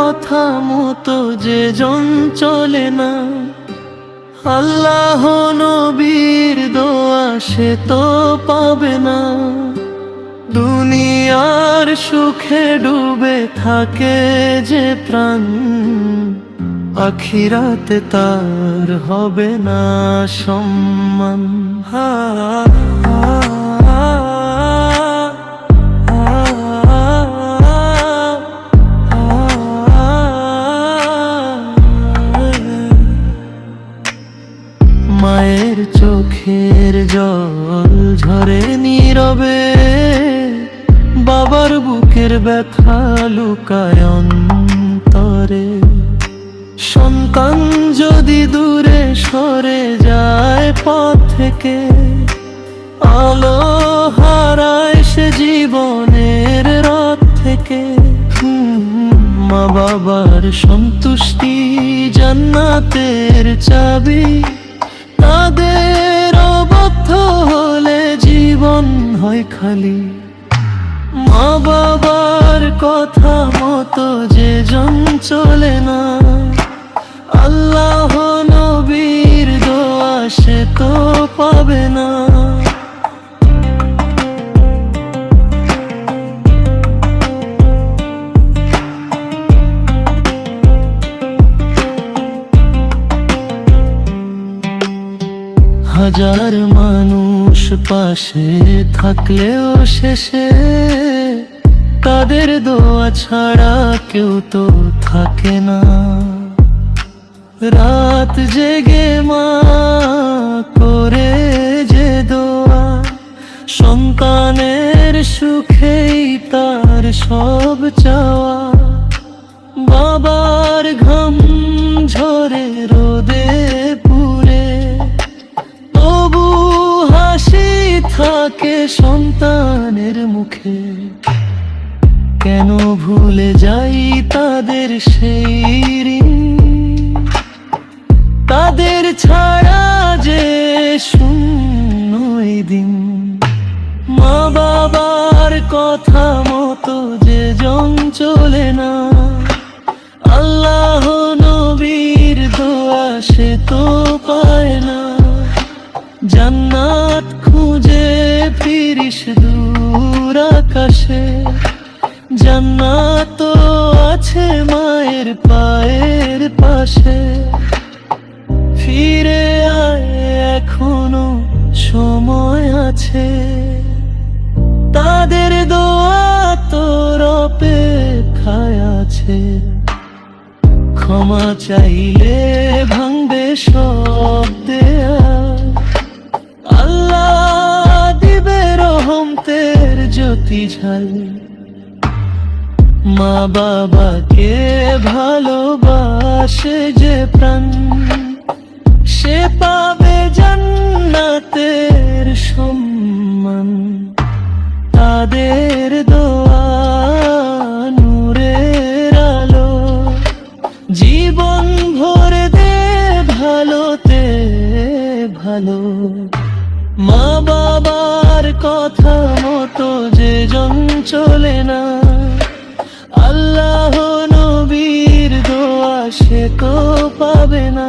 কথা মতো যে জন চলে না, আল্লাহ নবীর দোয়া সে তো পাবে না। দুনিয়ার সুখে ডুবে থাকে যে প্রাণ, আখিরাতে তার হবে না সম্মান। মায়ের চোখের জল ঝরে নীরবে, বাবার বুকের ব্যথা লুকায় অন্তরে। সন্তান যদি দূরে সরে যায় পথ থেকে, আলো হারায় সে জীবনের রথ থেকে। মা বাবার সন্তুষ্টি জান্নাতের চাবি, তাদের অবদ্ধ হলে জীবন হয় খালি। মা বাবার কথা মতো যে জন চলে না, আল্লাহ নবীর দোয়া সে তো পাবে না। হাজার মানুষ পাশে থাকলেও শেষে তাদের দোয়া ছাড়া কেউ তো থাকে না। রাত জেগে মা করে যে দোয়া, সন্তানের সুখেই তার সব চাওয়া। বাবার ঘাম ঝরে রোদে পুড়ে, তবু হাসি থাকে সন্তানের মুখে। কেন ভুলে যাই তাদের সেই ঋণ, তাদের ছাড়া যে শূন্য এই দিন। মা বাবার কথা মতো যে জন চলে না, আল্লাহ নবীর দোয়া সে তো পায় না। জান্নাত খুঁজে ফিরিস দূর আকাশে, জান্নাত আছে মায়ের পায়ের পাশে। ফিরে আয় এখনো সময় আছে, তাদের দোয়া তোর অপেক্ষায় আছে। ক্ষমা চাইলে ভাঙবে সব দেয়াল, আল্লাহ দিবে রহমতের জ্যোতি ঝাল। মা বাবাকে ভালোবাসে যে প্রাণ, সে পাবে জান্নাতের সম্মান। তাদের দোয়া নূরের আলো, জীবন ভরে দে ভালোতে ভালো। মা বাবার কথা মতো যে জন চলে না, আল্লাহ নবীর দোয়া সে তো পাবে না।